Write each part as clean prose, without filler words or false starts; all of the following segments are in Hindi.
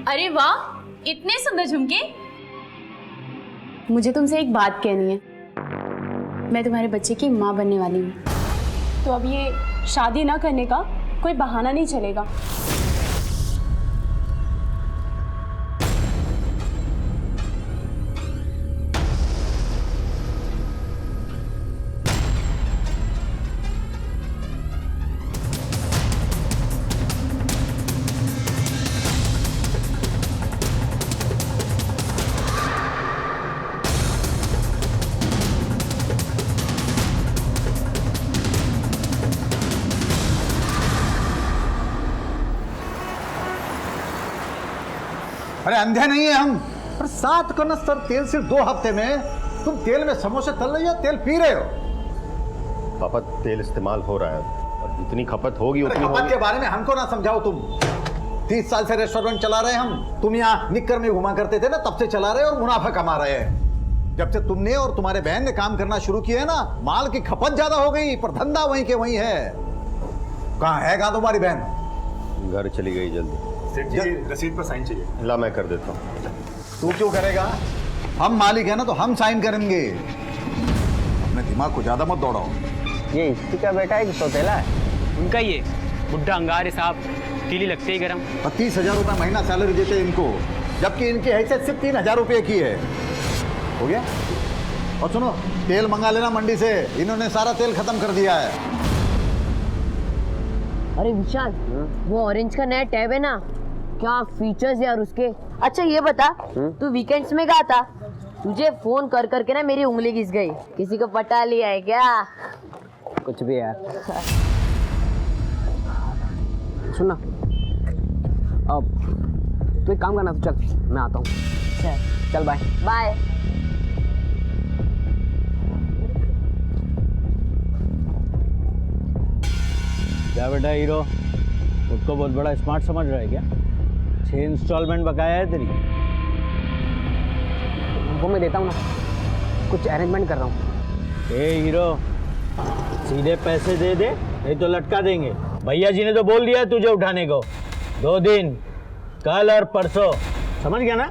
अरे वाह, इतने सुंदर झुमके। मुझे तुमसे एक बात कहनी है। मैं तुम्हारे बच्चे की माँ बनने वाली हूँ, तो अब ये शादी ना करने का कोई बहाना नहीं चलेगा। अरे अंधे नहीं है हम। पर 7 कनस्तर तेल सिर्फ 2 हफ्ते में। तुम तेल में समोसे तल रही हो, तेल पी रहे हो। पापा तेल इस्तेमाल हो रहा है और जितनी खपत होगी उतनी खपत के बारे में हमको ना समझाओ तुम। 30 साल से रेस्टोरेंट चला रहे हैं हम। तुम यहाँ निक्कर में घुमा करते थे ना, तब से चला रहे और मुनाफा कमा रहे हैं। जब से तुमने और तुम्हारे बहन ने काम करना शुरू किया है ना, माल की खपत ज्यादा हो गई पर धंधा वहीं के वहीं है। कहाँ तुम्हारी बहन? घर चली गई जल्दी। सेठ जी रसीद पर साइन चाहिए। ला मैं कर देता हूँ। तू क्यों करेगा? हम मालिक है ना, तो हम साइन करेंगे। अपने दिमाग को ज्यादा मत दौड़ाओ। ये इसी का बेटा है कि सौतेला है? उनका ये बुढ़ा अंगार साहब तीली लगते ही गरम। 30,000 रुपये महीना सैलरी देते हैं इनको, जबकि इनकी हैसियत सिर्फ 3,000 रुपये की है। हो गया? और सुनो, तेल मंगा लेना मंडी से। इन्होंने सारा तेल खत्म कर दिया है। अरे विशाल, वो ऑरेंज का नया टैब है ना, क्या फीचर्स यार उसके। अच्छा ये बता, तू वीकेंड्स में कहाँ था? तुझे फोन कर करके ना मेरी उंगली घिस गई। किसी को पटा लिया है क्या? कुछ भी यार। सुनना, अब तू एक काम करना, तो चल मैं आता हूँ। चल बाय बाय। क्या बेटा हीरो, खुद को बहुत बड़ा स्मार्ट समझ रहा है क्या? 6 इंस्टॉलमेंट बकाया है तेरी। वो मैं देता हूँ ना, कुछ अरेंजमेंट कर रहा हूँ। ए हीरो, सीधे पैसे दे दे, नहीं तो लटका देंगे। भैया जी ने तो बोल दिया तुझे उठाने को। 2 दिन, कल और परसों, समझ गया ना?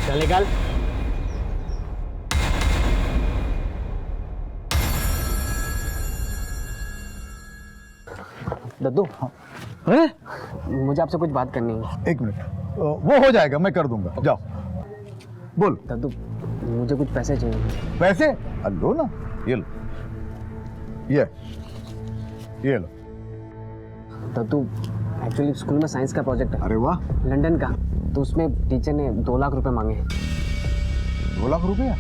चल निकाल। दद्दू, अरे मुझे आपसे कुछ बात करनी है। 1 मिनट, वो हो जाएगा, मैं कर दूंगा। जाओ बोल। दद्दू, मुझे कुछ पैसे चाहिए। पैसे? लो ना, ये लो, ये लो। दद्दू, एक्चुअली स्कूल में साइंस का प्रोजेक्ट है। अरे वाह, लंदन का। तो उसमें टीचर ने 2 लाख रुपए मांगे हैं। 2 लाख रुपया?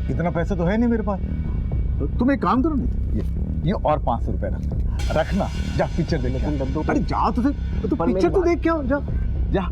इतना पैसा तो है नहीं मेरे पास। तो तुम एक काम करो ना, ये और 500 रुपए रखना। जा पिक्चर देख के आ। अरे जा तो पिक्चर तो देख के आओ, जा।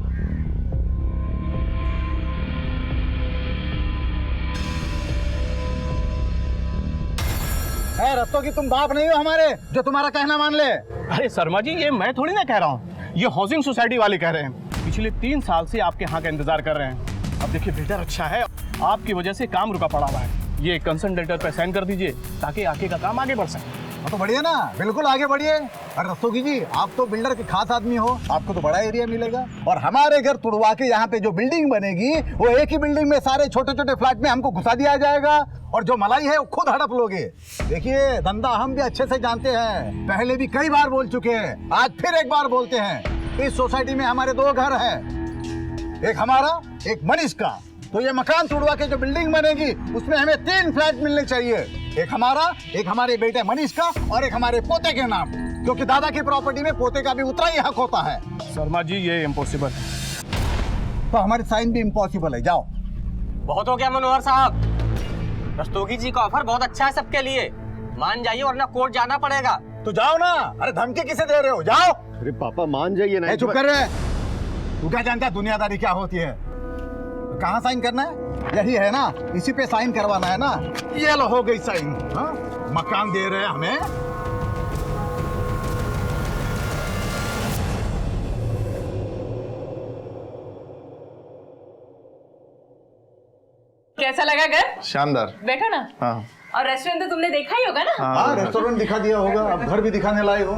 रस्तों की तुम बाप नहीं हो हमारे जो तुम्हारा कहना मान ले। अरे शर्मा जी, ये मैं थोड़ी ना कह रहा हूँ, ये हाउसिंग सोसाइटी वाले कह रहे हैं। पिछले 3 साल से आपके यहाँ का इंतजार कर रहे हैं। अब देखिए बिल्डर अच्छा है, आपकी वजह से काम रुका पड़ा हुआ है। ये कंसर्न लेटर पे साइन कर दीजिए ताकि आगे का काम आगे बढ़ सके। तो बढ़िया ना, बिल्कुल आगे बढ़िए। और रस्तोगी जी, आप तो बिल्डर के खास आदमी हो, आपको तो बड़ा एरिया मिलेगा। और हमारे घर तुड़वा के यहाँ पे जो बिल्डिंग बनेगी, वो एक ही बिल्डिंग में सारे छोटे छोटे फ्लैट में हमको घुसा दिया जाएगा। और जो मलाई है वो खुद हड़प लोगे। देखिए, धंधा हम भी अच्छे से जानते हैं, पहले भी कई बार बोल चुके हैं, आज फिर एक बार बोलते हैं। इस सोसाइटी में हमारे 2 घर हैं, एक हमारा, एक मनीष का। तो ये मकान तोड़वा के जो बिल्डिंग बनेगी, उसमें हमें 3 फ्लैट मिलने चाहिए। एक हमारा, एक हमारे बेटे मनीष का, और एक हमारे पोते के नाम, क्योंकि दादा की प्रॉपर्टी में पोते का भी उतना ही हक होता है। शर्मा जी, ये इम्पॉसिबल है। तो हमारी साइन भी इम्पॉसिबल है। जाओ। बहुत हो गया मनोहर साहब, रस्तोगी जी का ऑफर बहुत अच्छा है सबके लिए। मान जाइए वरना कोर्ट जाना पड़ेगा। तो जाओ ना। अरे धमकी किसे दे रहे हो? जाओ। अरे पापा मान जाइए ना। चुप कर रहे। तू क्या जानता है दुनियादारी क्या होती है? कहाँ साइन करना है? यही है ना, इसी पे साइन करवाना है ना। ये लो, हो गई साइन। हाँ, मकान दे रहे हैं हमें। कैसा लगा घर? शानदार। बैठो ना। हाँ। और रेस्टोरेंट तो तुमने देखा ही होगा ना? हाँ, रेस्टोरेंट दिखा दिया होगा, अब घर भी दिखाने लाए हो।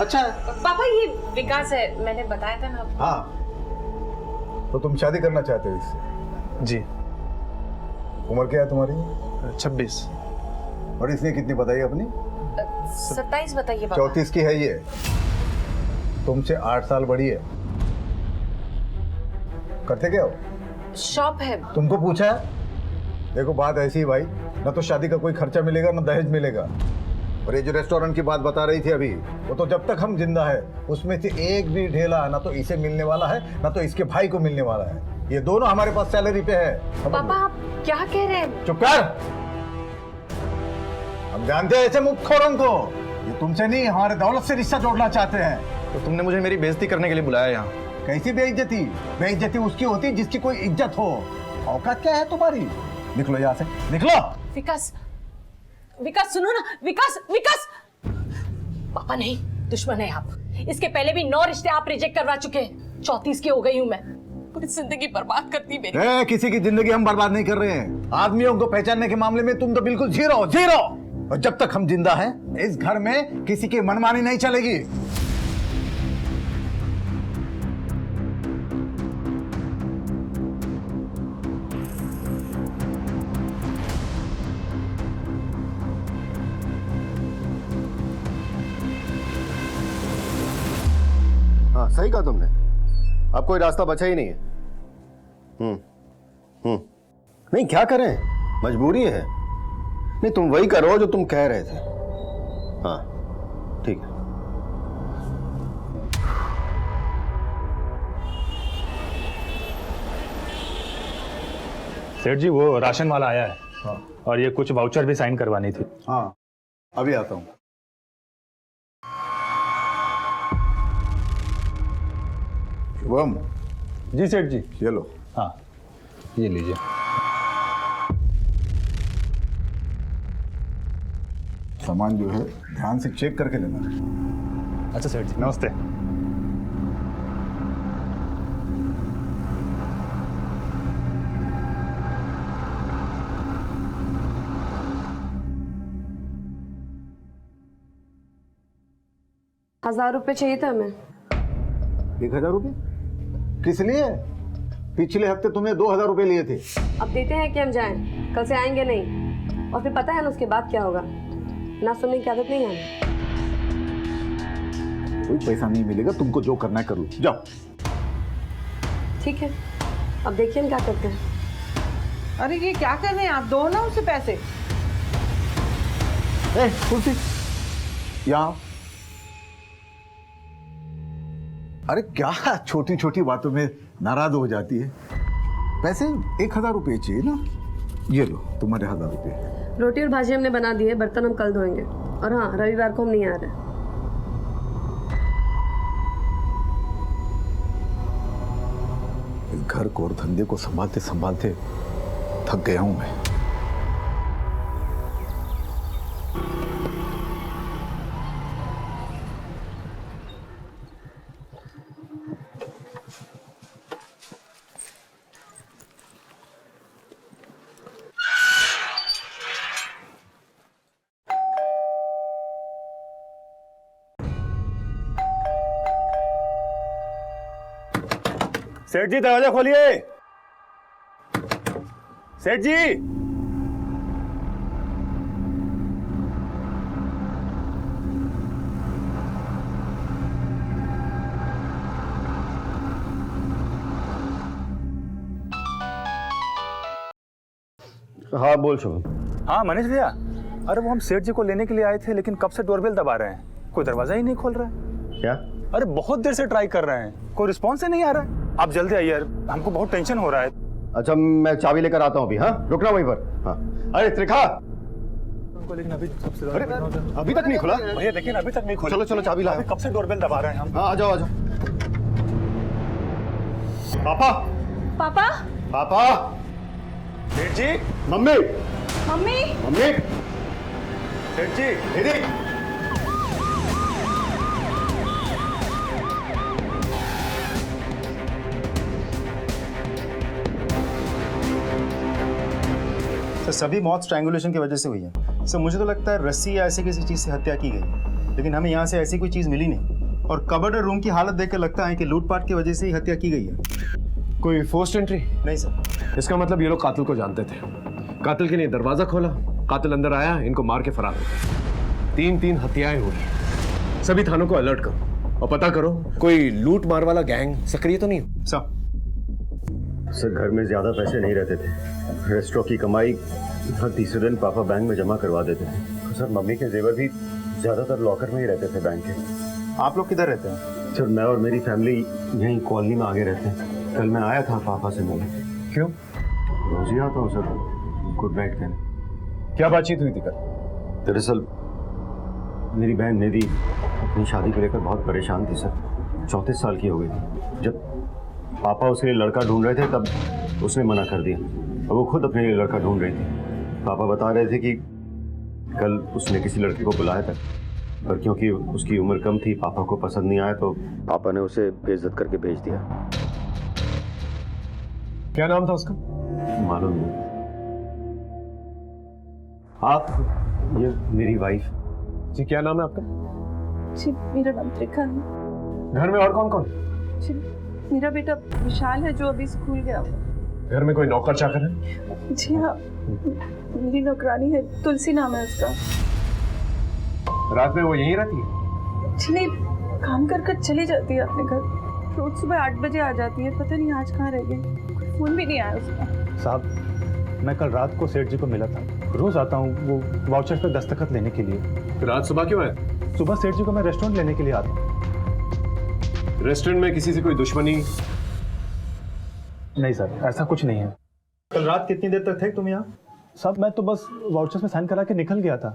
अच्छा है। पापा, ये विकास है, मैंने बताया था ना। हाँ, तो तुम शादी करना चाहते हो इससे? जी। उम्र क्या है तुम्हारी? 26। और इसने कितनी बताई अपनी? 27 बताइए पापा। 34 की है ये, तुमसे 8 साल बड़ी है। करते क्या हो? शॉप है। तुमको पूछा है? देखो बात ऐसी है भाई, ना तो शादी का कोई खर्चा मिलेगा ना दहेज मिलेगा। और ये जो रेस्टोरेंट की बात बता रही थी अभी, वो तो जब तक हम जिंदा है उसमें से एक भी ढेला ना तो इसे मिलने वाला है ना तो इसके भाई को मिलने वाला है। ये दोनों हमारे पास सैलरी पे है। पापा आप क्या कह रहे हैं? चुप कर। हम जानते हैं ऐसे मुखोरों को, ये तुमसे नहीं हमारे दौलत से रिश्ता जोड़ना चाहते हैं। तो तुमने मुझे मेरी बेइज्जती करने के लिए बुलाया यहाँ? कैसी बेइज्जती? बेइज्जती उसकी होती है जिसकी कोई इज्जत हो। औकात क्या है तुम्हारी? निकलो यहाँ से, निकलो। विकास, विकास सुनो ना, विकास, विकास। पापा नहीं, दुश्मन है आप। इसके पहले भी 9 रिश्ते आप रिजेक्ट करवा चुके हैं। 34 की हो गई हूँ मैं। पूरी जिंदगी बर्बाद करती मेरी। किसी की जिंदगी हम बर्बाद नहीं कर रहे हैं। आदमियों को पहचानने के मामले में तुम तो बिल्कुल जीरो जीरो। और जब तक हम जिंदा हैं इस घर में किसी की मनमानी नहीं चलेगी। हाँ सही कहा तुमने, अब कोई रास्ता बचा ही नहीं है। नहीं क्या करें, मजबूरी है। नहीं तुम वही करो जो तुम कह रहे थे। हाँ ठीक है। सेठ जी वो राशन वाला आया है। हाँ। और ये कुछ वाउचर भी साइन करवानी थी। हाँ अभी आता हूँ। शुभम। जी सेठ जी। ये लो। हाँ ये लीजिए। सामान जो है ध्यान से चेक करके लेना। अच्छा सेठ जी नमस्ते। ₹1000 चाहिए था हमें। 1000 रुपये किस लिए? पिछले हफ्ते तुमने 2000 रुपये लिए थे। अब देते हैं कि हम जाएं, कल से आएंगे नहीं। और फिर पता है ना उसके बाद क्या होगा। ना सुनने की आदत नहीं है। कोई पैसा नहीं मिलेगा, तुमको जो करना है कर लो, जाओ। ठीक है अब देखिए हम क्या करते हैं। अरे ये क्या कर रहे हैं आप? दो ना उसे पैसे। कुर्सी यहाँ। अरे क्या छोटी छोटी बातों में नाराज हो जाती है। पैसे 1000 रुपये चाहिए ना, ये लो तुम्हारे 1000 रुपये। रोटी और भाजी हमने बना दी है, बर्तन हम कल धोएंगे। और हाँ रविवार को हम नहीं आ रहे। इस घर को और धंधे को संभालते संभालते थक गया हूं मैं। सेठ जी दरवाजा खोलिए। सेठ जी। हाँ बोल शुभम। हाँ मनीष भैया, अरे वो हम सेठ जी को लेने के लिए आए थे, लेकिन कब से डोरबेल दबा रहे हैं, कोई दरवाजा ही नहीं खोल रहा है। क्या? अरे बहुत देर से ट्राई कर रहे हैं, कोई रिस्पॉन्स ही नहीं आ रहा है। आप जल्दी आइए यार, हमको बहुत टेंशन हो रहा है। अच्छा मैं चाबी लेकर आता हूँ अभी। हाँ रुकना वहीं पर। हाँ अरे त्रिखा, लेकिन अभी अरे अभी तक नहीं खुला भैया, देखिए अभी तक नहीं खोला। चलो चलो चाबी लाओ। कब से डोरबेल दबा रहे हैं हम। हाँ आ जाओ आ जाओ। पापा पापा, पापा। सेठ जी। Mummy mummy, mummy. सेठ जी दीदी। सर सभी मौत स्ट्रैंगुलेशन की वजह से हुई है। सर मुझे तो लगता है रस्सी या ऐसी किसी चीज़ से हत्या की गई, लेकिन हमें यहाँ से ऐसी कोई चीज़ मिली नहीं। और कबर्ड और रूम की हालत देख कर लगता है कि लूटपाट की वजह से ही हत्या की गई है। कोई फोर्स्ड एंट्री? नहीं सर। इसका मतलब ये लोग कातिल को जानते थे। कातिल के लिए दरवाजा खोला, कातिल अंदर आया, इनको मार के फरार हो गया। 3-3 हत्याएं हुई। सभी थानों को अलर्ट करो और पता करो कोई लूट मार वाला गैंग सक्रिय तो नहीं हो। सर घर में ज्यादा पैसे नहीं रहते थे। रेस्टोरेंट की कमाई हर तीसरे दिन पापा बैंक में जमा करवा देते थे। तो सर मम्मी के जेवर भी ज्यादातर लॉकर में ही रहते थे बैंक के। आप लोग किधर रहते हैं? सर मैं और मेरी फैमिली यहीं कॉलोनी में आगे रहते हैं। कल मैं आया था पापा से मिलने। क्यों? रोज ही आता हूँ सर गुड नाइट कहने। क्या बातचीत हुई थी कल? दरअसल मेरी बहन निधि अपनी शादी को लेकर बहुत परेशान थी सर। 34 साल की हो गई थी। जब पापा उसके लिए लड़का ढूंढ रहे थे तब उसने मना कर दिया और वो खुद अपने लिए लड़का ढूंढ रही थी। पापा बता रहे थे कि कल उसने किसी लड़के को बुलाया था, पर क्योंकि उसकी उम्र कम थी पापा को पसंद नहीं आया तो पापा ने उसे बेइज्जत करके भेज दिया। क्या नाम था उसका? मालूम नहीं। आप ये मेरी वाइफ। जी क्या नाम है आपका? जी मेरा नाम त्रिखा है। घर में और कौन कौन? जी मेरा बेटा विशाल है जो अभी स्कूल गया हुआ। घर में कोई नौकर चाकर है? जी हाँ, मेरी नौकरानी है, तुलसी नाम है उसका। रात में वो यहीं रहती है? जी नहीं, काम कर कर चली जाती है अपने घर। रोज सुबह 8 बजे आ जाती है, पता नहीं आज कहाँ रह गई। फोन भी नहीं आया उसका। साहब मैं कल रात को सेठ जी को मिला था। रोज आता हूँ वो वाउचर पे दस्तखत लेने के लिए। रात सुबह क्यों आया? सुबह सेठ जी को मैं रेस्टोरेंट लेने के लिए आता हूँ। रेस्टोरेंट में किसी से कोई दुश्मनी? नहीं सर ऐसा कुछ नहीं है। कल रात कितनी देर तक थे तुम यहाँ? साहब मैं तो बस वाउचर्स में साइन करा के निकल गया था।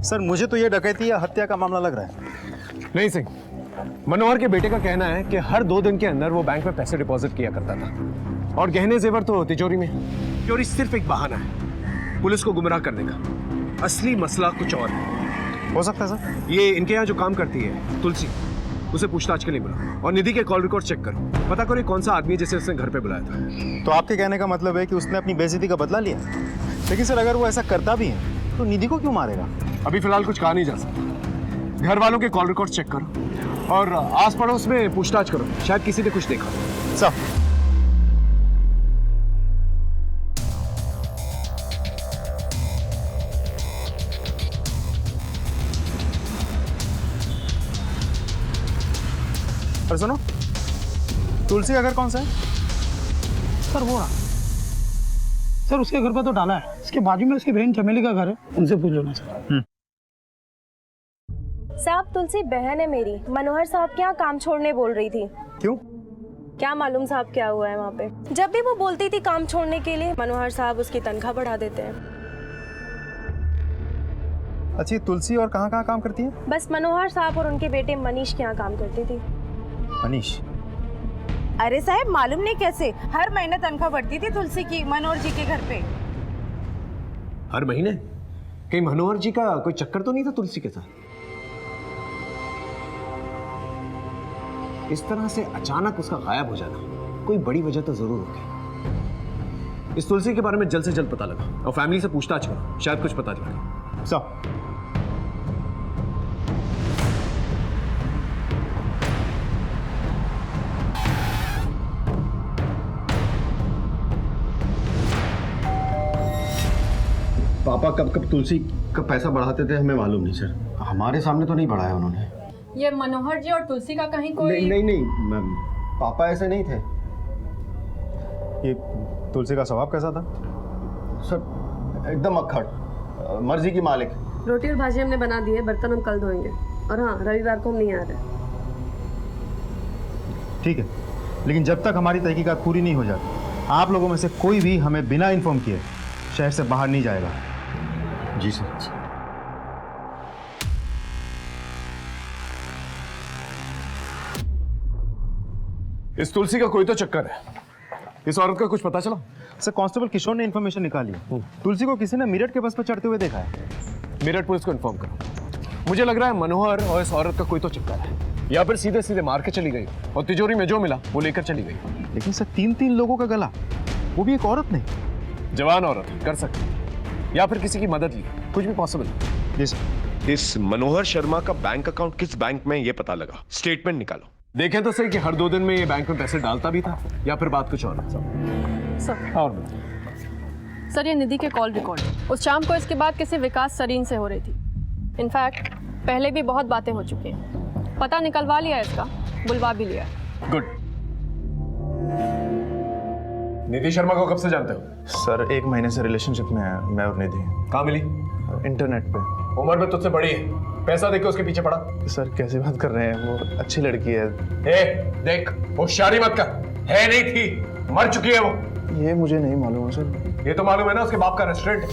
सर मुझे तो ये डकैती या हत्या का मामला लग रहा है। नहीं सिंह, मनोहर के बेटे का कहना है कि हर 2 दिन के अंदर वो बैंक में पैसे डिपॉजिट किया करता था और गहने जेवर तो तिजोरी में। चोरी सिर्फ एक बहाना है पुलिस को गुमराह करने का। असली मसला कुछ और है। हो सकता है सर। ये इनके यहाँ जो काम करती है तुलसी, उसे पूछताछ के लिए बुलाओ और निधि के कॉल रिकॉर्ड चेक करो। पता करो कौन सा आदमी जिसे उसने घर पे बुलाया था। तो आपके कहने का मतलब है कि उसने अपनी बेइज्जती का बदला लिया। लेकिन सर अगर वो ऐसा करता भी है तो निधि को क्यों मारेगा? अभी फिलहाल कुछ कहा नहीं जा सकता। घर वालों के कॉल रिकॉर्ड चेक करो और आस पड़ोस में पूछताछ करो, शायद किसी ने कुछ देखा। सर और सुनो, तुलसी का घर कौन सा है? सर वो सर उसके घर पर तो डाला है, इसके बाजू में उसकी बहन चमेली का घर है, उनसे पूछ लेना सर। साहब तुलसी बहन है मेरी, मनोहर साहब के यहाँ काम छोड़ने बोल रही थी। क्यों? क्या मालूम साहब क्या हुआ है वहाँ पे। जब भी वो बोलती थी काम छोड़ने के लिए, मनोहर साहब उसकी तनख्वाह बढ़ा देते हैं। अच्छी तुलसी और कहाँ कहाँ काम करती है? बस मनोहर साहब और उनके बेटे मनीष के यहाँ काम करती थी। मनीष? अरे साहब मालूम नहीं कैसे हर महीने तनख्वाह बढ़ती थी तुलसी की मनोहर जी के घर पे। हर महीने? कहीं मनोहर जी का कोई चक्कर तो नहीं था तुलसी के साथ? इस तरह से अचानक उसका गायब हो जाना कोई बड़ी वजह तो जरूर होगी। इस तुलसी के बारे में जल्द से जल्द पता लगा और फैमिली से पूछताछ करो, शायद कुछ पता चले। सब पापा कब कब तुलसी का पैसा बढ़ाते थे हमें मालूम नहीं सर। हमारे सामने तो नहीं बढ़ाया उन्होंने। ये मनोहर जी और तुलसी का कहीं कोई नहीं मैम, पापा ऐसे नहीं थे। ये तुलसी का स्वभाव कैसा था? सर एकदम अक्खड़, मर्जी की मालिक। रोटी और भाजी हमने बना दी है, बर्तन हम कल धोएंगे। और हाँ रविवार को हम नहीं आ रहे। ठीक है, लेकिन जब तक हमारी तहकीकात पूरी नहीं हो जाती आप लोगों में से कोई भी हमें बिना इन्फॉर्म किए शहर से बाहर नहीं जाएगा। जी सर। इस तुलसी का कोई तो चक्कर है। इस औरत का कुछ पता चला? सर कांस्टेबल किशोर ने इन्फॉर्मेशन निकाली है। तुलसी को किसी ने मेरठ के बस पर चढ़ते हुए देखा है। मेरठ पुलिस को इन्फॉर्म करो। मुझे लग रहा है मनोहर और इस औरत का कोई तो चक्कर है, या फिर सीधे सीधे मार के चली गई और तिजोरी में जो मिला वो लेकर चली गई। लेकिन सर 3 लोगों का गला, वो भी एक औरत नहीं। जवान औरत कर सकती, या फिर किसी की मदद ली, कुछ भी पॉसिबल है। जी सर। इस मनोहर शर्मा का बैंक अकाउंट किस बैंक में ये पता लगा, स्टेटमेंट निकालो। देखें तो सही कि हर 2 दिन में ये बैंक में पैसे डालता भी था या फिर बात कुछ और है? सर और सर ये निधि के कॉल रिकॉर्ड उस शाम को इसके बाद किसी विकास सरीन से हो रही थी। इनफैक्ट पहले भी बहुत बातें हो चुकी हैं। पता निकलवा लिया इसका, बुलवा भी लिया। गुड। निधि शर्मा को कब से जानते हो? सर 1 महीने से रिलेशनशिप में है मैं और निधि। कहाँ मिली? इंटरनेट पे। उम्र में तुझसे बड़ी है, पैसा देके उसके पीछे पड़ा। सर कैसी बात कर रहे हैं, वो अच्छी लड़की है। देख होशियारी मत कर, है नहीं थी, मर चुकी है वो। ये मुझे नहीं मालूम है सर। ये तो मालूम है ना, उसके बाप का रेस्टोरेंट।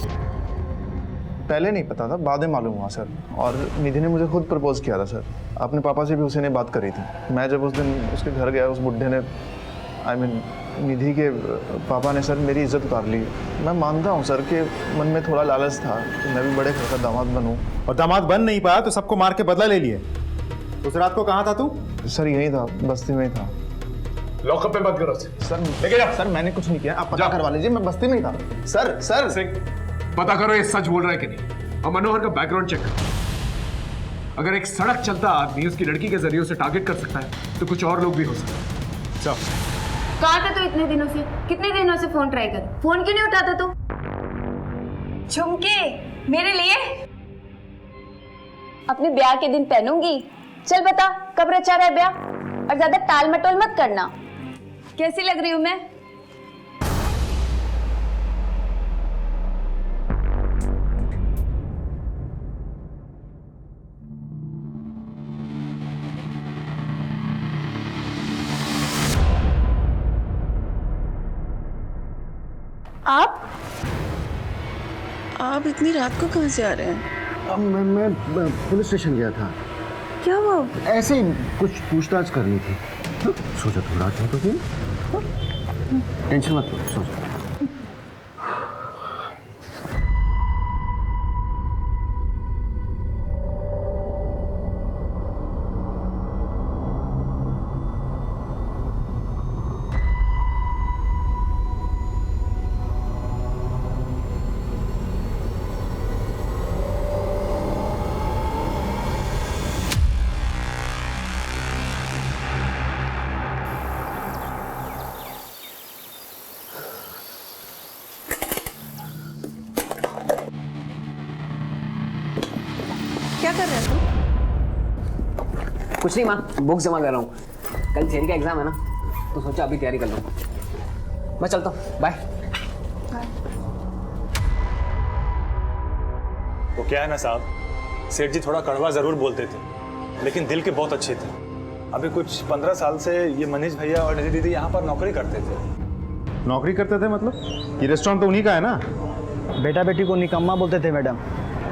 पहले नहीं पता था, बाद में मालूम हुआ सर। और निधि ने मुझे खुद प्रपोज किया था सर। अपने पापा से भी उसी ने बात करी थी। मैं जब उस दिन उसके घर गया, उस बुढ़े ने निधि के पापा ने सर मेरी इज्जत उतार ली। मैं मानता हूँ सर कि मन में थोड़ा लालच था कि मैं भी बड़े घर का दामाद बनूँ। और दामाद बन नहीं पाया तो सबको मार के बदला ले लिए। उस रात को कहाँ था तू? सर यहीं था, बस्ती में ही था। लॉकअप पे मत करो सर। लेके जाओ। सर मैंने कुछ नहीं किया, आप पता करवा लीजिए, मैं बस्ती में ही था। सर सिंह, पता करो ये सच बोल रहा है कि नहीं, और मनोहर का बैकग्राउंड चेक करो। अगर एक सड़क चलता आदमी उसकी लड़की के जरिए उसे टारगेट कर सकता है तो कुछ और लोग भी हो सकते हैं। चल। कहाँ था तू इतने दिनों से? कितने दिनों से फोन ट्राई कर, फोन क्यों नहीं उठाता तू? झुमके मेरे लिए अपने ब्याह के दिन पहनूंगी। चल बता कब रचा रहा है ब्याह, और ज्यादा टाल मटोल मत करना। कैसी लग रही हूं मैं? आप इतनी रात को कहाँ से आ रहे हैं? अब मैं पुलिस स्टेशन गया था। क्या हुआ? ऐसे ही कुछ पूछताछ करनी थी। सोचा थोड़ा था तो फिर टेंशन मत लो, सोचा। क्या कर रहे हैं तुम? कुछ नहीं माँ, बुक जमा कर रहा हूँ। कल थियरी का एग्जाम है ना, तो सोचा अभी तैयारी कर लूँ। मैं चलता हूँ, बाय। वो क्या है ना साहब, सेठ जी थोड़ा कड़वा जरूर बोलते थे, लेकिन दिल के बहुत अच्छे थे। अभी कुछ 15 साल से ये मनीष भैया और निधि दीदी यहाँ पर नौकरी करते थे। नौकरी करते थे मतलब? ये रेस्टोरेंट तो उन्हीं का है ना? बेटा बेटी को निकम्मा बोलते थे मैडम,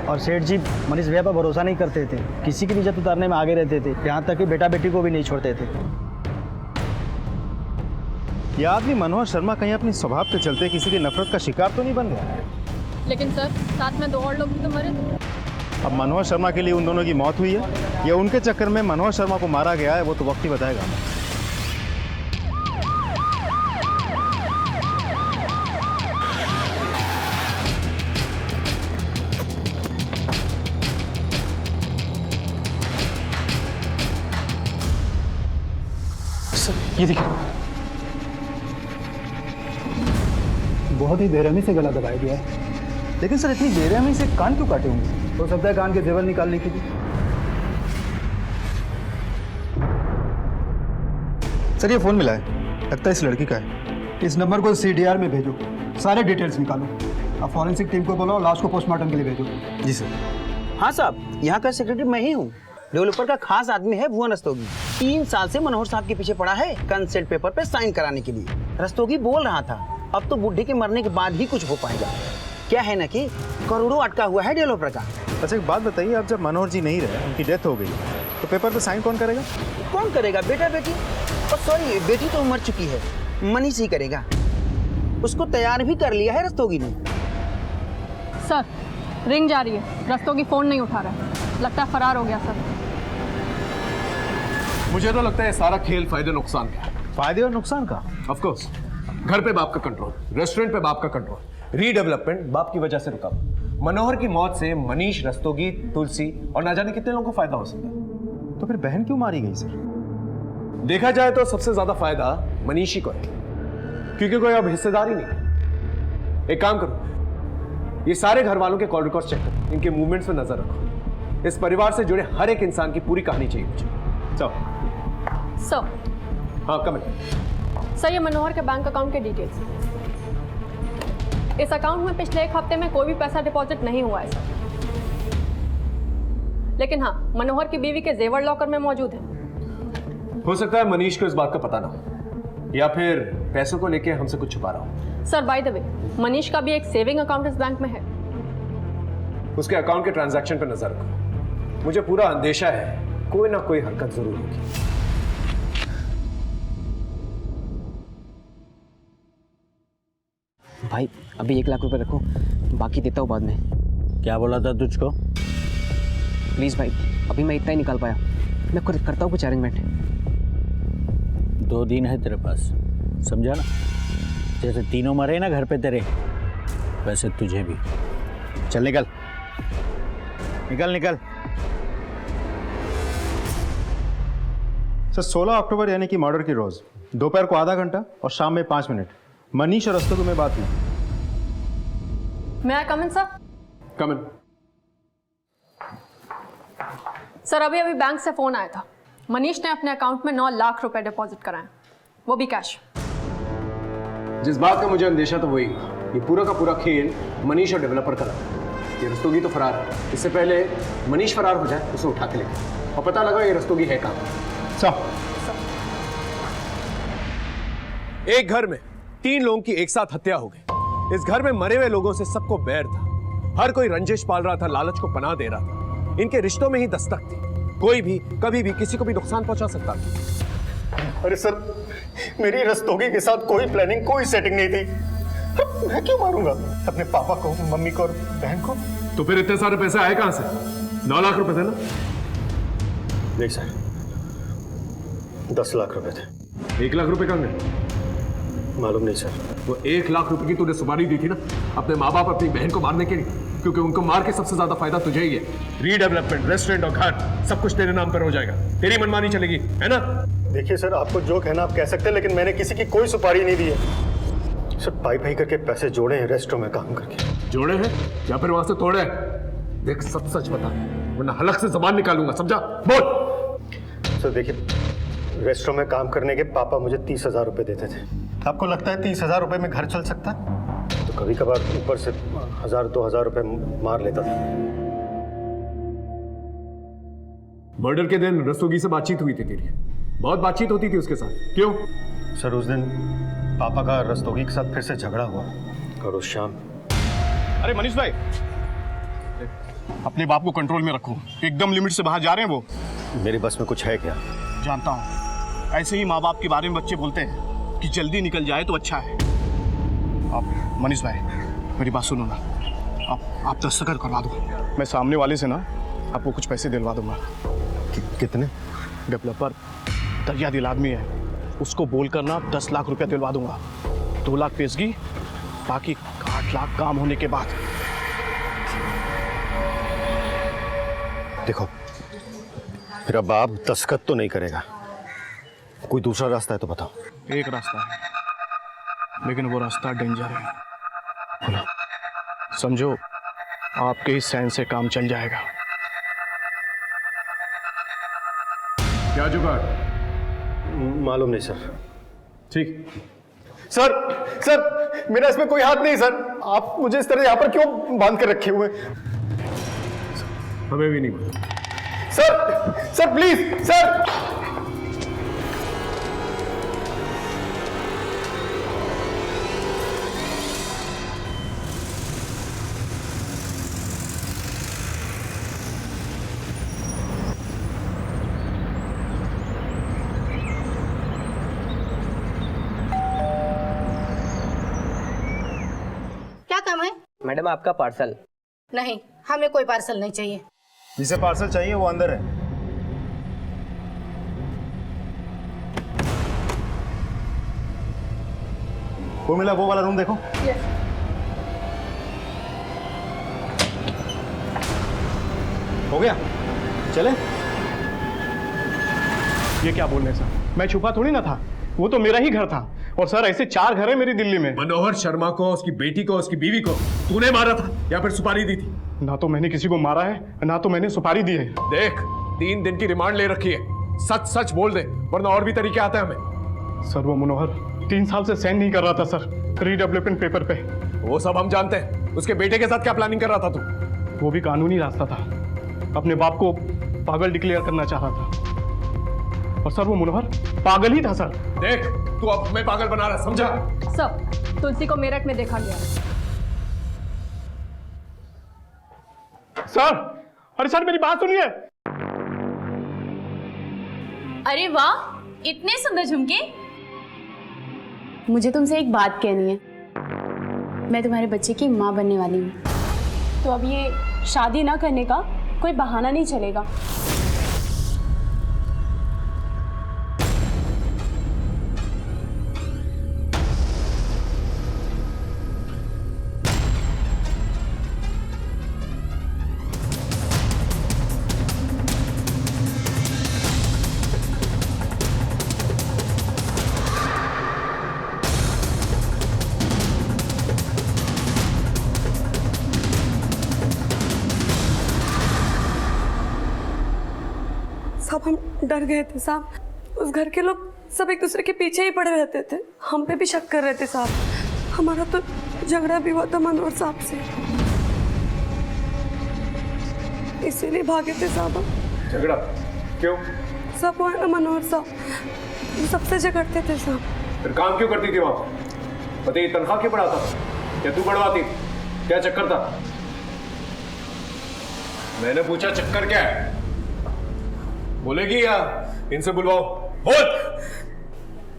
और सेठ जी मनीष भैया पर भरोसा नहीं करते थे, किसी की भी इज्जत उतारने में आगे रहते थे, यहाँ तक कि बेटा बेटी को भी नहीं छोड़ते थे। यह आदमी मनोहर शर्मा कहीं अपनी स्वभाव के चलते किसी की नफरत का शिकार तो नहीं बन गया? लेकिन सर साथ में 2 और लोग भी तो मरे थे। अब मनोहर शर्मा के लिए उन दोनों की मौत हुई है या उनके चक्कर में मनोहर शर्मा को मारा गया है, वो तो वक्त ही बताएगा। ये देखिए, बहुत ही बेरहमी से गला दबाया गया है। लेकिन सर इतनी बेरहमी से कान क्यों काटे होंगे? हो सकता है कान के जेवर निकालने की थी। सर ये फोन मिला है, लगता है इस लड़की का है। इस नंबर को CDR में भेजो, सारे डिटेल्स निकालो। अब फॉरेंसिक टीम को बोलो, लाश को पोस्टमार्टम के लिए भेजो। जी सर। हाँ साहब, यहाँ का सेक्रेटरी मैं ही हूँ। डेवलपर का खास आदमी है भुवन रस्तोगी। 3 साल से मनोहर साहब के पीछे पड़ा है कंसेंट पेपर पे साइन कराने के लिए। रस्तोगी बोल रहा था अब तो बुढ़े के मरने के बाद ही कुछ हो पाएगा। क्या है ना कि करोड़ों अटका हुआ है डेवलपर का। अच्छा एक बात बताइए, अब जब मनोहर जी नहीं रहे, उनकी डेथ हो गई, तो पेपर पे साइन कौन करेगा? कौन करेगा? बेटा बेटी। और सॉरी, बेटी तो मर चुकी है, मनीष ही करेगा। उसको तैयार भी कर लिया है रस्तोगी ने। सर रिंग जा रही है, रस्तोगी फोन नहीं उठा रहा है, लगता है फरार हो गया सर। मुझे तो लगता है सारा खेल फायदे नुकसान का है। फायदे और नुकसान का? Of course. घर पे बाप का कंट्रोल, रेस्टोरेंट पे बाप का कंट्रोल, रीडेवलपमेंट बाप की वजह से रुका। मनोहर की मौत से मनीष, रस्तोगी, तुलसी और ना जाने कितने लोगों को फायदा हो सकता है। तो फिर बहन क्यों मारी गई सर? देखा जाए तो सबसे ज्यादा फायदा मनीषी को है, क्योंकि कोई अब हिस्सेदार ही नहीं। एक काम करो, ये सारे घर वालों के कॉल रिकॉर्ड चेक करो, इनके मूवमेंट्स पे नजर रखो। इस परिवार से जुड़े हर एक इंसान की पूरी कहानी चाहिए मुझे। चलो। सर। हाँ, कम इन। सर, ये मनोहर के बैंक अकाउंट के डिटेल्स। इस अकाउंट में पिछले 1 हफ्ते में कोई भी पैसा डिपॉजिट नहीं हुआ है सर, लेकिन हाँ, मनोहर की बीवी के जेवर लॉकर में मौजूद है। हो सकता है मनीष को इस बात का पता ना हो, या फिर पैसों को लेके हमसे कुछ छुपा रहा हो। Sir, by the way, Manish का भी एक सेविंग अकाउंट इस बैंक में है। उसके अकाउंट के ट्रांजैक्शन पर नजर रखो। मुझे पूरा अंदेशा है कोई ना कोई हरकत जरूर होगी। भाई अभी 1 लाख रुपए रखो, बाकी देता हूँ बाद में। क्या बोला था तुझको? प्लीज भाई, अभी मैं इतना ही निकाल पाया, मैं खुद करता हूँ कुछ अरेंजमेंट। 2 दिन है तेरे पास, समझा ना? जैसे तीनों मरे ना घर पे तेरे, वैसे तुझे भी। चल निकल निकल निकल। सर 16 अक्टूबर यानी कि मर्डर की रोज, दोपहर को आधा घंटा और शाम में 5 मिनट मनीष और रस्तोगी में बात हुई। मैं कम इन सर? कम इन। सर, अभी अभी बैंक से फोन आया था। मनीष ने अपने अकाउंट में 9 लाख रुपए डिपॉजिट कराए, वो भी कैश। जिस बात का मुझे अंदेशा था वही, ये पूरा का पूरा खेल मनीष और डेवलपर का लगा। ये रस्तोगी तो फरार है, इससे पहले मनीष फरार हो जाए उसे उठा के लेकर, और पता लगा ये रस्तोगी है कहाँ। एक घर में 3 लोगों की एक साथ हत्या हो गई। इस घर में मरे हुए लोगों से सबको बैर था, हर कोई रंजिश पाल रहा था, लालच को पनाह दे रहा था। इनके रिश्तों में ही दस्तक थी, कोई भी कभी भी किसी को भी नुकसान पहुंचा सकता था। अरे सर, मेरी रस्तोगी के साथ कोई प्लानिंग, कोई सेटिंग नहीं थी। मैं क्यों मारूंगा अपने पापा को, मम्मी को और बहन को? तो फिर इतने सारे पैसे आए कहां से? 9 लाख रुपए थे ना? नहीं सर, 10 लाख रुपए थे। 1 लाख रुपए कहां गए? मालूम नहीं सर। वो 1 लाख रुपए की तूने सुपारी दी थी ना अपने माँ बाप अपनी बहन को मारने के लिए, क्योंकि उनको मार के सबसे ज्यादा फायदा तुझे ही है। रीडेवलपमेंट, रेस्टोरेंट और घर सब कुछ तेरे नाम पर हो जाएगा, तेरी मनमानी चलेगी, है ना? देखिए सर, आपको जो कहना आप कह सकते हैं, लेकिन मैंने किसी की कोई सुपारी नहीं दी है सर। पाई पाई करके पैसे जोड़े हैं रेस्टोरेंट में काम करके। जोड़े हैं या फिर वहां से तोड़े हैं? देख, सब सच बता, वरना हलक से जबान निकालूंगा, समझा? बोल। सर देखिए, रेस्टोरेंट में काम करने के पापा मुझे 30,000 रुपए देते थे। आपको लगता है 30,000 रुपए में घर चल सकता है? तो कभी कभार ऊपर से 1,000-2,000 रुपए मार लेता था। मर्डर के दिन रस्तोगी से बातचीत हुई थी तेरी? बहुत बातचीत होती थी उसके साथ, क्यों? सर उस दिन पापा का रस्तोगी के साथ फिर से झगड़ा हुआ, और उस शाम। अरे मनीष भाई, अपने बाप को कंट्रोल में रखो, एकदम लिमिट से बाहर जा रहे हैं वो। मेरी बस में कुछ है क्या? जानता हूँ, ऐसे ही माँ बाप के बारे में बच्चे बोलते हैं कि जल्दी निकल जाए तो अच्छा है। आप मनीष भाई मेरी बात सुनो ना, आप दस्तखत करवा दो, मैं सामने वाले से ना आपको कुछ पैसे दिलवा दूंगा। कितने? डेवलपर दरिया दिल आदमी है, उसको बोलकर ना 10 लाख रुपया दिलवा दूंगा। 2 लाख पेशगी, बाकी 8 लाख काम होने के बाद। देखो, मेरा बाप दस्तखत तो नहीं करेगा, कोई दूसरा रास्ता है तो बताओ। एक रास्ता है, लेकिन वो रास्ता डेंजर है। समझो, आपके ही साइन से काम चल जाएगा। क्या जुगाड़? मालूम नहीं सर। ठीक। सर मेरा इसमें कोई हाथ नहीं सर। आप मुझे इस तरह यहाँ पर क्यों बांध कर रखे हुए? हमें भी नहीं मालूम। Sir please sir. क्या काम है? मैडम आपका पार्सल। नहीं, हमें कोई पार्सल नहीं चाहिए। जिसे पार्सल चाहिए वो अंदर है। वो मिला, वो वाला रूम देखो। हो गया, चले। ये क्या बोल रहे हैं सर? मैं छुपा थोड़ी ना था, वो तो मेरा ही घर था। और सर ऐसे 4 घर है मेरी दिल्ली में। मनोहर शर्मा को, उसकी बेटी को, उसकी बीवी को तूने मारा था या फिर सुपारी दी थी? ना तो मैंने किसी को मारा है, ना तो मैंने सुपारी दी है। देख, 3 दिन की रिमांड ले रखी है, सच सच बोल दे, वरना और भी तरीके आते हैं हमें। सर वो मनोहर 3 साल से साइन नहीं कर रहा था सर, रीडेवलपमेंट पेपर पे। वो सब हम जानते हैं। उसके बेटे के साथ क्या प्लानिंग कर रहा था तू? वो भी कानूनी रास्ता था, अपने बाप को पागल डिक्लेयर करना चाह रहा था। और सर वो मनोहर पागल ही था सर। देख, तू अब हमें पागल बना रहा, समझा? सर, तुलसी को मेरठ में देखा गया। सर, अरे सर मेरी बात सुनिए। अरे वाह, इतने सुंदर झुमके। मुझे तुमसे एक बात कहनी है। मैं तुम्हारे बच्चे की माँ बनने वाली हूँ, तो अब ये शादी ना करने का कोई बहाना नहीं चलेगा। साहब हम डर गए थे साहब। उस घर के लोग सब एक दूसरे के पीछे ही पड़े रहते थे, हम पे भी शक कर रहे थे साहब। हमारा तो झगड़ा भी हुआ था मनोहर साहब से, इसीलिए भागे थे साहब हम। झगड़ा क्यों? सब वो है ना मनोहर साहब, वो सबसे झगड़ते थे साहब। फिर काम क्यों करती थी वहां पर? पति की तनख्वाह क्यों बढ़ाता था? क्या तू बढ़वाती? क्या चक्कर था? मैंने पूछा चक्कर क्या है? बोलेगी या इनसे बुलवाओ? बोल।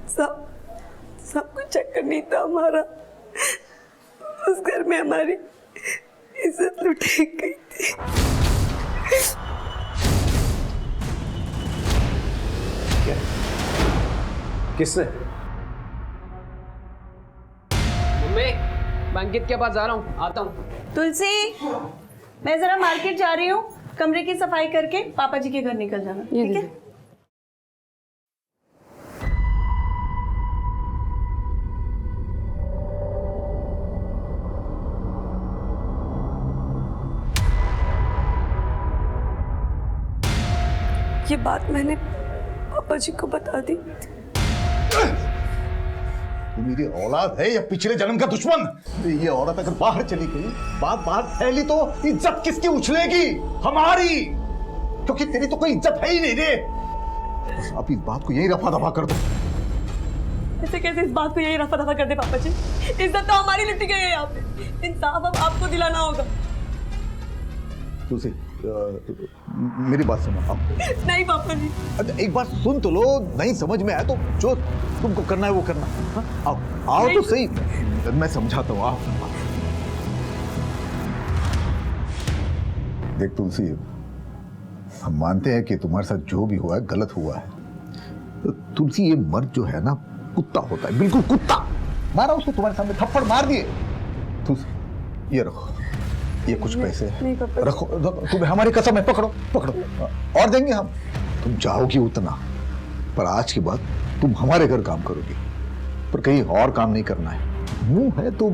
सब कुछ चक्कर नहीं था हमारा, उस घर में हमारी इज्जत लुटी गई थी। क्या? किसने? मम्मी, मैं अंकित के पास जा रहा हूँ, आता हूँ। तुलसी, मैं जरा मार्केट जा रही हूँ, कमरे की सफाई करके पापा जी के घर निकल जाना, ठीक है? ये बात मैंने पापा जी को बता दी। तू मेरी औलाद है या पिछले जन्म का दुश्मन? ये औरत अगर बाहर चली गई, बात बाहर फैली तो इज्जत किसकी उछलेगी? हमारी, क्योंकि तेरी तो कोई इज्जत है ही नहीं रे। बस आप इस बात को यही रफा दफा कर दो। ऐसे कैसे इस बात को यही रफा दफा कर दे पापा जी? इज्जत तो हमारी लुटी गई है यहाँ पे, इंसाफ अब आपको दिलाना होगा। तुलसी, मेरी बात सुनो आप। नहीं पापा जी। अच्छा एक बार सुन तो लो, नहीं समझ में आया तो जो तुमको करना है वो करना। हाँ? आओ तो सही, मैं समझाता हूँ। आप देख तुलसी, हम मानते हैं कि तुम्हारे साथ जो भी हुआ है गलत हुआ है। तो तुलसी, ये मर्द जो है ना कुत्ता होता है, बिल्कुल कुत्ता। मारा उसको, तुम्हारे सामने थप्पड़ मार दिए। तुलसी ये रखो, ये कुछ पैसे रखो, तुम्हें हमारी कसम है, पकड़ो पकड़ो, और देंगे हम। तुम चाहोगी उतना, पर आज के बाद तुम हमारे घर काम करोगी, पर कहीं और काम नहीं करना है। मुंह है तो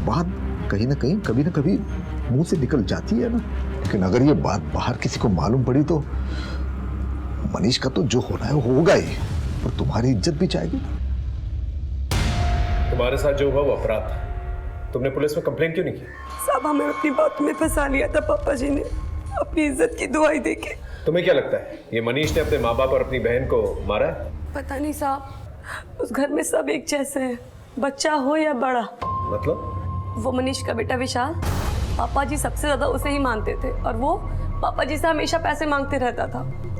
बात कहीं ना कहीं कभी ना कभी मुंह से निकल जाती है ना, लेकिन अगर ये बात बाहर किसी को मालूम पड़ी तो मनीष का तो जो होना है वो होगा ही, पर तुम्हारी इज्जत भी जाएगी। तुम्हारे साथ जो हुआ वो अपराध था, तुमने पुलिस में कंप्लेन क्यों नहीं की? साहब हमें अपनी बात में फंसा लिया था पापा जी ने, अपनी इज्जत की दुहाई देके। तुम्हें क्या लगता है ये मनीष ने अपने माँ बाप और अपनी बहन को मारा है? पता नहीं साहब, उस घर में सब एक जैसे हैं, बच्चा हो या बड़ा। मतलब? वो मनीष का बेटा विशाल, पापा जी सबसे ज्यादा उसे ही मानते थे, और वो पापा जी से हमेशा पैसे मांगते रहता था,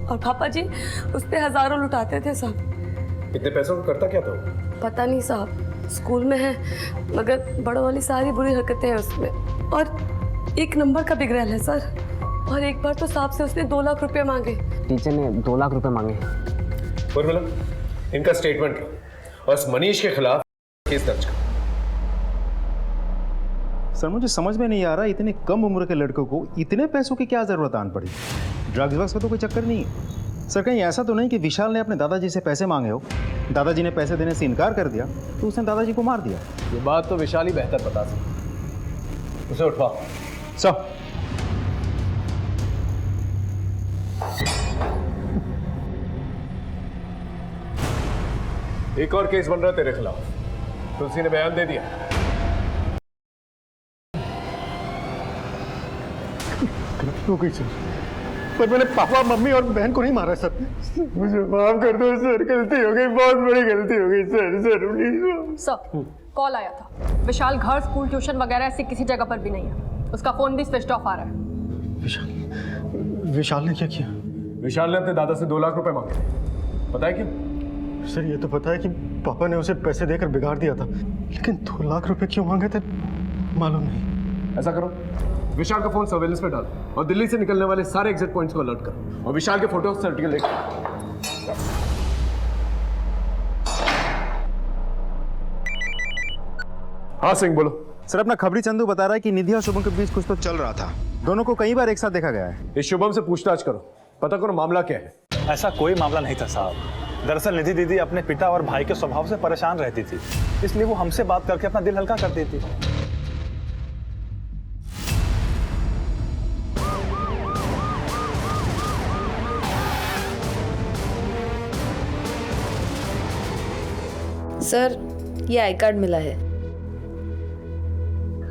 और पापा जी उस पर हजारों लुटाते थे साहब। इतने पैसों को करता क्या था? पता नहीं साहब, स्कूल में है मगर बड़ों वाली सारी बुरी हरकतें हैं उसमें, और एक नंबर का बिगड़ैल है सर। और एक बार तो साहब से उसने 2 लाख रुपए मांगे। टीचर ने 2 लाख रुपए मांगे। उर्मिला, इनका स्टेटमेंट लो और इस मनीष के खिलाफ केस दर्ज करो। सर मुझे समझ में नहीं आ रहा, इतने कम उम्र के लड़कों को इतने पैसों की क्या जरूरत आन पड़ी? ड्रग्स वग्स का तो कोई चक्कर नहीं है। सर कहीं ऐसा तो नहीं कि विशाल ने अपने दादाजी से पैसे मांगे हो, दादाजी ने पैसे देने से इनकार कर दिया तो उसने दादाजी को मार दिया? ये बात तो विशाल ही बेहतर बता सकता। उसे उठवाओ। सब एक और केस बन रहा है तेरे खिलाफ। तुलसी ने बयान दे दिया। गलती हो गई सर, पर मैंने पापा मम्मी और बहन को नहीं मारा सर। मुझे माफ कर दो सर, गलती हो गई, बहुत बड़ी गलती हो गई sir. Sir please. Sir call आया था, विशाल घर, स्कूल, ट्यूशन वगैरह ऐसी किसी जगह पर भी नहीं है। उसका फोन भी स्विच ऑफ आ रहा है। विशाल ने क्या किया? विशाल ने अपने दादा से 2 लाख रुपए मांगे। पता है क्यों? सर ये तो पता है कि पापा ने उसे पैसे देकर बिगाड़ दिया था, लेकिन 2 लाख रुपए क्यों मांगे थे मालूम नहीं। ऐसा करो, विशाल का फोन सर्वेलेंस पे डालो और दिल्ली से निकलने वाले सारे एग्जिट पॉइंट्स को अलर्ट करो और विशाल के फोटो सर्टिफिकेट लेकर। हाँ सिंह बोलो। सर अपना खबरी चंदू बता रहा है कि निधि और शुभम के बीच कुछ तो चल रहा था। दोनों को कई बार एक साथ देखा गया है। इस शुभम से पूछताछ करो, पता करो मामला क्या है। ऐसा कोई मामला नहीं था साहब। दरअसल निधि दीदी अपने पिता और भाई के स्वभाव से परेशान रहती थी, इसलिए वो हमसे बात करके अपना दिल हल्का करती थी। सर ये आई कार्ड मिला है।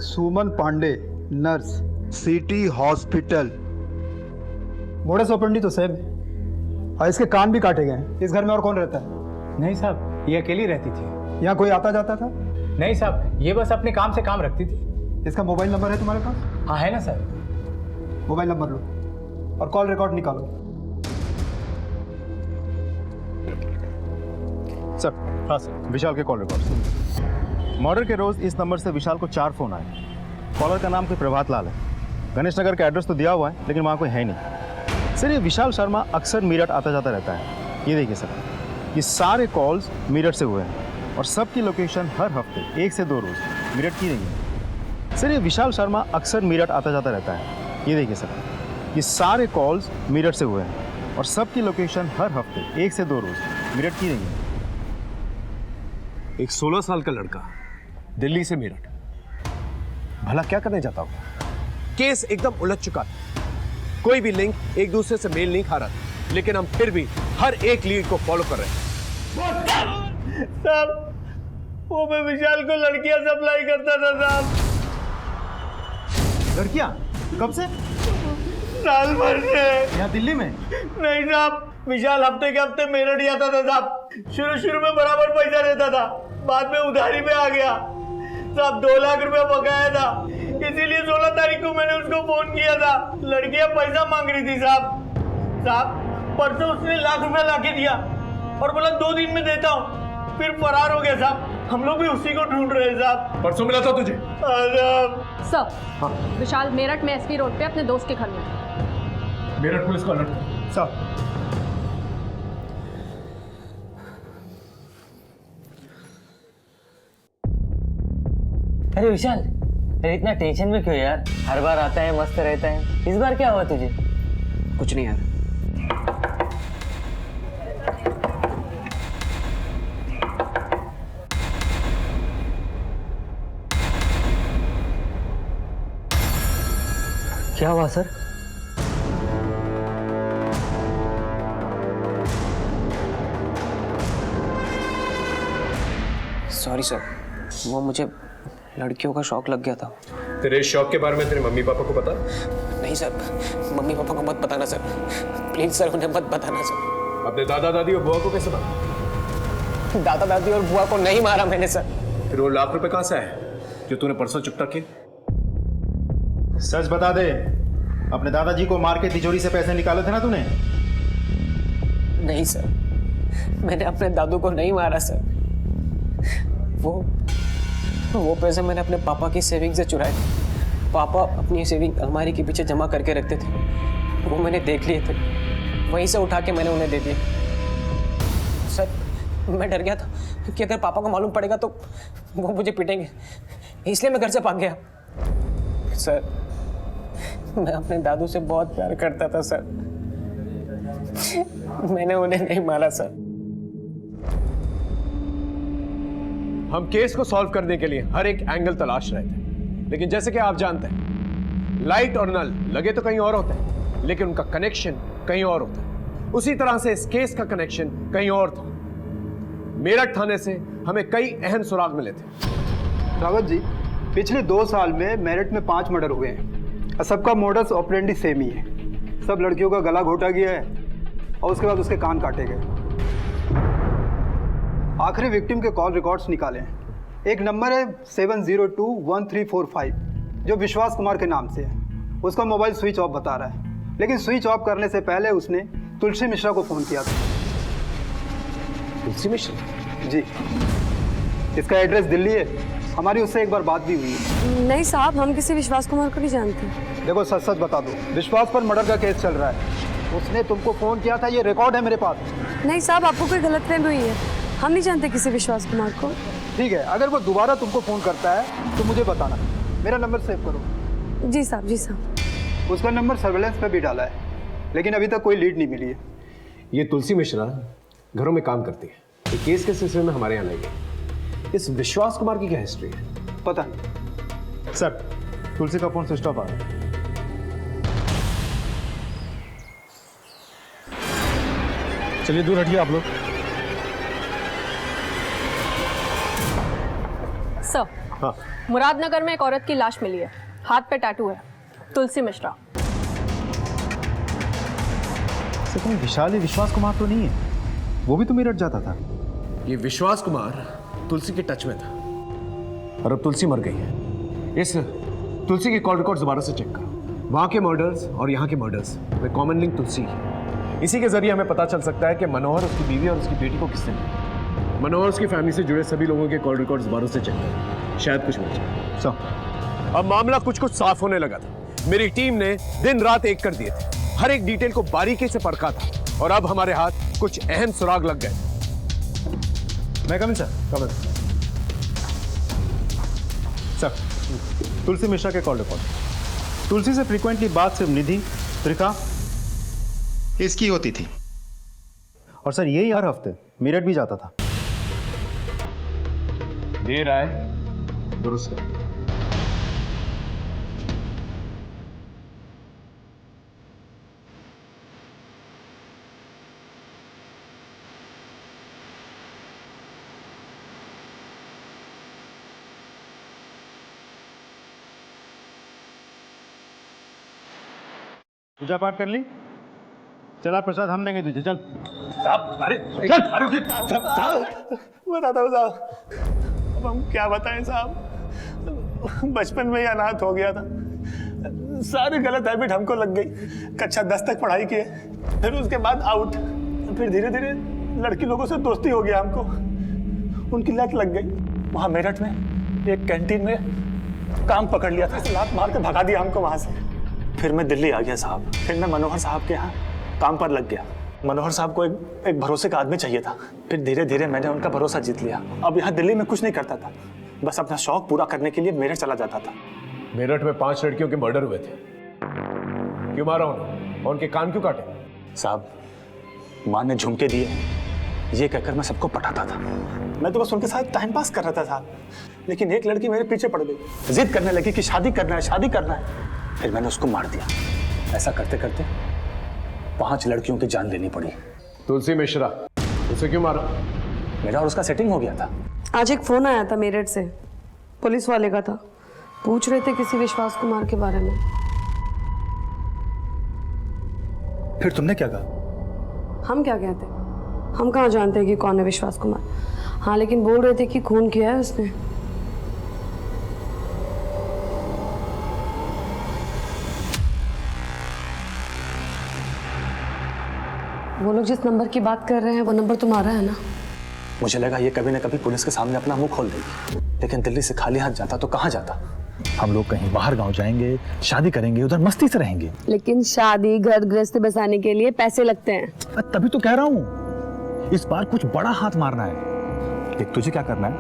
Suman Pandey, nurse, city hospital. Modus operandi तो सेम है और इसके कान भी काटे गए। इस घर में और कौन रहता है? नहीं साहब, ये अकेली रहती थी। यहाँ कोई आता जाता था? नहीं साहब, ये बस अपने काम से काम रखती थी। इसका मोबाइल नंबर है तुम्हारे पास? हाँ है ना सर। मोबाइल नंबर लो और कॉल रिकॉर्ड निकालो। सर। हाँ सर। विशाल के कॉल रिकॉर्ड। मर्डर के रोज इस नंबर से विशाल को 4 फोन आए। कॉलर का नाम कोई प्रभात लाल है। गणेश नगर का एड्रेस तो दिया हुआ है लेकिन वहाँ कोई है नहीं। सर ये विशाल शर्मा अक्सर मीरठ आता जाता रहता है। ये देखिए सर, ये सारे कॉल्स मीरठ से हुए हैं और सबकी लोकेशन हर हफ्ते 1 से 2 रोज मीरठ की रही है। सर ये विशाल शर्मा अक्सर मीरठ आता जाता रहता है। ये देखिए सर, ये सारे कॉल्स मीरठ से हुए हैं और सबकी लोकेशन हर हफ्ते 1 से 2 रोज मीरठ की रही है। एक 16 साल का लड़का दिल्ली से मेरठ, भला क्या करने जाता होगा? केस एकदम उलझ चुका था, कोई भी लिंक एक दूसरे से मेल नहीं खा रहा था, लेकिन हम फिर भी हर एक लीड को फॉलो कर रहे हैं। साहब, वो मैं विशाल को लड़कियां सप्लाई करता था साहब। लड़कियां? कब से? साल भर से। यहाँ दिल्ली में? नहीं साहब, विशाल हफ्ते के हफ्ते मेरठ ही आता था साहब। शुरू में बराबर पैसा देता था, बाद में उधारी पे आ गया साहब। 2 लाख रुपया बकाया था, इसीलिए 16 तारीख को मैंने उसको फोन किया था। लड़कियां पैसा मांग रही थी साहब। परसों उसने 1 लाख रुपया लाके दिया और बोला 2 दिन में देता हूँ, फिर फरार हो गया साहब। हम लोग भी उसी को ढूंढ रहे हैं साहब। परसों मिला था तुझे? सर, विशाल मेरठ में एसपी रोड पे अपने दोस्त के घर में। मेरठ पुलिस को अलर्ट करो। सर। अरे विशाल, अरे इतना टेंशन में क्यों यार? हर बार आता है मस्त रहता है, इस बार क्या हुआ तुझे? कुछ नहीं यार। क्या हुआ सर? सॉरी सर, वो मुझे लड़कियों का शौक लग गया था। तेरे शौक के बारे में तेरे मम्मी पापा को पता? नहीं सर, मम्मी पापा को मत बताना सर, प्लीज सर, उन्हें मत बताना सर। अपने दादा दादी और बुआ को कैसे पता? दादा दादी और बुआ को नहीं मारा मैंने सर। फिर वो 1 लाख रुपए कहाँ से आए जो तूने परसों चुकता किए? सच बता दे, अपने दादाजी को मार के तिजोरी से पैसे निकाले थे ना तूने? नहीं सर, मैंने अपने दादू को नहीं मारा सर। वो पैसे मैंने अपने पापा की सेविंग से चुराए थे। पापा अपनी सेविंग अलमारी के पीछे जमा करके रखते थे, वो मैंने देख लिए थे, वहीं से उठा के मैंने उन्हें दे दिए। सर मैं डर गया था कि अगर पापा को मालूम पड़ेगा तो वो मुझे पीटेंगे, इसलिए मैं घर से भाग गया। सर मैं अपने दादू से बहुत प्यार करता था सर, मैंने उन्हें नहीं मारा सर। हम केस को सॉल्व करने के लिए हर एक एंगल तलाश रहे थे, लेकिन जैसे कि आप जानते हैं, लाइट और नल लगे तो कहीं और होते हैं, लेकिन उनका कनेक्शन कहीं और होता है। उसी तरह से इस केस का कनेक्शन कहीं और था। मेरठ थाने से हमें कई अहम सुराग मिले थे। रावत जी, पिछले 2 साल में मेरठ में 5 मर्डर हुए हैं और सबका मोडस ऑपरेंडी सेम ही है। सब लड़कियों का गला घोटा गया है और उसके बाद उसके कान काटे गए। आखिरी विक्टिम के कॉल रिकॉर्ड्स निकाले हैं। एक नंबर है 7021345 जो विश्वास कुमार के नाम से है। उसका मोबाइल स्विच ऑफ बता रहा है, लेकिन स्विच ऑफ करने से पहले उसने तुलसी मिश्रा को फ़ोन किया था। तुलसी मिश्रा? जी, इसका एड्रेस दिल्ली है। हमारी उससे एक बार बात भी हुई है। नहीं साहब, हम किसी विश्वास कुमार को नहीं जानते। देखो, सच सच बता दो, विश्वास पर मर्डर का केस चल रहा है। उसने तुमको फ़ोन किया था, ये रिकॉर्ड है मेरे पास। नहीं साहब, आपको कोई गलतफहमी हुई है। हम नहीं जानते किसी विश्वास कुमार को। ठीक है, अगर वो दोबारा तुमको फ़ोन करता है तो मुझे बताना। मेरा नंबर सेव करो। जी साहब, जी साहब। उसका नंबर सर्वेलेंस पे भी डाला है, लेकिन अभी तक कोई लीड नहीं मिली है। ये तुलसी मिश्रा घरों में काम करती है। ये केस के सिलसिले में हमारे यहाँ लाई गई। इस विश्वास कुमार की क्या हिस्ट्री है? पता नहीं सर। तुलसी का फोन स्विच ऑफ आ रहा है। चलिए दूर हटिए आप लोग। सर, हाँ, मुरादनगर में एक औरत की लाश मिली है, हाथ पे टैटू है, तुलसी मिश्रा। सर, कहीं विशाल विश्वास कुमार तो नहीं है? वो भी तो मेरठ जाता था। ये विश्वास कुमार तुलसी के टच में था और अब तुलसी मर गई है। इस तुलसी के कॉल रिकॉर्ड दोबारा से चेक करो। वहाँ के मर्डर्स और यहाँ के मर्डर्स में कॉमन लिंक तुलसी है। इसी के जरिए हमें पता चल सकता है कि मनोहर उसकी बीवी और उसकी बेटी को किसने मारा। मनोहर उसकी फैमिली से जुड़े सभी लोगों के कॉल रिकॉर्ड्स दोबारा से चेक करो, शायद कुछ मिल जाए। सर, अब मामला कुछ कुछ साफ होने लगा था। मेरी टीम ने दिन रात एक कर दिए थे, हर एक डिटेल को बारीकी से परखा था और अब हमारे हाथ कुछ अहम सुराग लग गए। मैं coming sir? Coming sir. Tulsi Mishra के कॉल रिकॉर्ड। तुलसी से फ्रीक्वेंटली बात सिर्फ निधि, त्रिका इसकी होती थी और सर यही हर हफ्ते मेरठ भी जाता था। देर आए दुरुस्त कर। पूजा पाठ कर ली? चला प्रसाद हम देंगे तुझे, चल। साहब, अरे चल, बताता हूँ साहब। अब हम क्या बताएं साहब, बचपन में ही अनाथ हो गया था। सारी गलत हैबिट हमको लग गई। कक्षा 10 तक पढ़ाई किए, फिर उसके बाद आउट, फिर धीरे धीरे लड़की लोगों से दोस्ती हो गया हमको। उनकी लत लग गई। वहाँ मेरठ में एक कैंटीन में काम पकड़ लिया था, लात मार के भगा दिया हमको वहाँ से। फिर मैं दिल्ली आ गया साहब। फिर मैं मनोहर साहब के यहाँ काम पर लग गया। मनोहर साहब को एक भरोसे का आदमी चाहिए था। फिर धीरे धीरे मैंने उनका भरोसा जीत लिया। अब यहाँ दिल्ली में कुछ नहीं करता था, बस अपना शौक पूरा करने के लिए मेरठ चला जाता था। मेरठ में 5 लड़कियों के मर्डर हुए थे। क्यों मारा उन्हें और उनके कान क्यों काटे? साहब, माँ ने झुमके दिए ये कहकर मैं सबको पटाता था। मैं तो बस उनके साथ टाइम पास कर रहा था साहब। लेकिन एक लड़की मेरे पीछे पड़ गई, जिद करने लगी कि शादी करना है, शादी करना है। फिर मैंने उसको मार दिया। ऐसा करते करते 5 लड़कियों की जान लेनी पड़ी। तुलसी मिश्रा, उसे क्यों मारा? मेरा और उसका सेटिंग हो गया था। आज एक फोन आया था मेरठ से, पुलिस वाले का था। पूछ रहे थे किसी विश्वास कुमार के बारे में। फिर तुमने क्या कहा? हम क्या कहते, हम कहाँ जानते हैं कि कौन है विश्वास कुमार। हाँ, लेकिन बोल रहे थे कि खून किया है उसने। वो लोग जिस नंबर की बात कर रहे हैं वो नंबर तुम्हारा है ना? मुझे लगा ये कभी न कभी पुलिस के सामने अपना मुंह खोल देगी, लेकिन दिल्ली से खाली हाथ जाता तो कहाँ जाता। हम लोग कहीं बाहर गांव जाएंगे, शादी करेंगे, उधर मस्ती से रहेंगे। लेकिन शादी घर गृहस्थी बसाने के लिए पैसे लगते हैं। तभी तो कह रहा हूँ, इस बार कुछ बड़ा हाथ मारना है। देख, तुझे क्या करना है?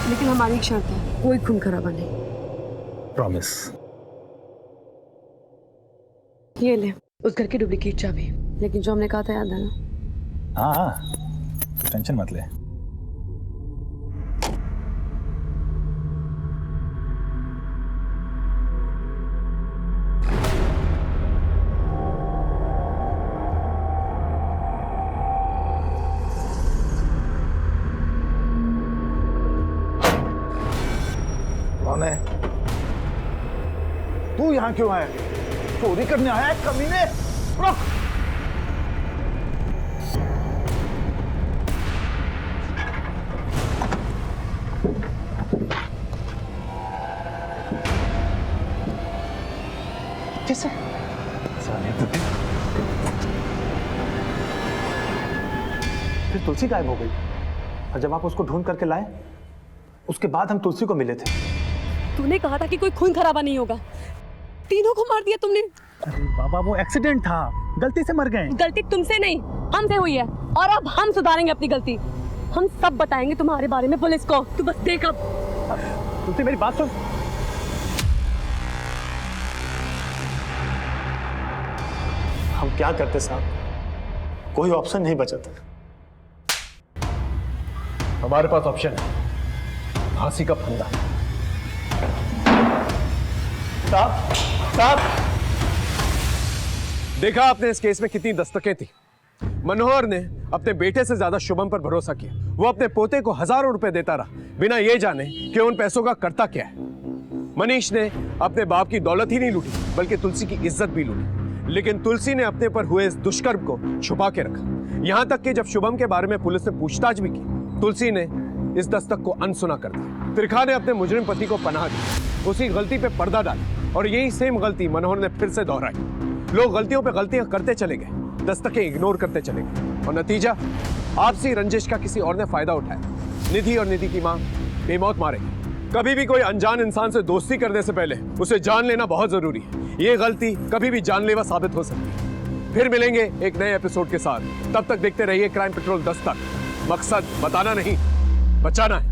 लेकिन हमारी एक शर्त है, कोई खून खराबा नहीं। प्रॉमिस? ये ले उस घर की डुप्लीकेट चाबी, लेकिन जो हमने कहा था याद है ना? हाँ हाँ, टेंशन मत ले। कौन है? तू यहाँ क्यों आया? चोरी करने आया है कमीने? रुक! कैसे? फिर तुलसी गायब हो गई और जब आप उसको ढूंढ करके लाए उसके बाद हम तुलसी को मिले थे। तूने कहा था कि कोई खून खराबा नहीं होगा, तीनों को मार दिया तुमने। अरे बाबा वो एक्सीडेंट था, गलती से मर गए। गलती तुमसे नहीं हमसे हुई है और अब हम सुधारेंगे अपनी गलती। हम सब बताएंगे तुम्हारे बारे में पुलिस को, तू बस देख। अब तुलसी मेरी बात सुन। हम क्या करते साहब, कोई ऑप्शन नहीं बचा था। हमारे पास ऑप्शन है, फांसी का फंदा। साहब साहब, देखा आपने इस केस में कितनी दस्तकें थी। मनोहर ने अपने बेटे से ज्यादा शुभम पर भरोसा किया। वो अपने पोते को हजारों रुपए देता रहा बिना ये जाने कि उन पैसों का करता क्या है। मनीष ने अपने बाप की दौलत ही नहीं लूटी बल्कि तुलसी की इज्जत भी लूटी, लेकिन तुलसी ने अपने पर हुए इस दुष्कर्म को छुपा के रखा। यहां तक कि जब शुभम के बारे में पुलिस ने पूछताछ भी की, तुलसी ने इस दस्तक को अनसुना कर दिया। त्रिखा ने अपने मुजरिम पति को पनाह दी, उसी गलती पे पर्दा डाला और यही सेम गलती मनोहर ने फिर से दोहराई। लोग गलतियों पे गलतियां करते चले गए, दस्तकें इग्नोर करते चले गए और नतीजा आपसी रंजिश का किसी और ने फायदा उठाया। निधि और निधि की मां बेमौत मारेगी। कभी भी कोई अनजान इंसान से दोस्ती करने से पहले उसे जान लेना बहुत जरूरी है। ये गलती कभी भी जानलेवा साबित हो सकती है। फिर मिलेंगे एक नए एपिसोड के साथ, तब तक देखते रहिए क्राइम पेट्रोल दस्तक। मकसद बताना नहीं, बचाना है।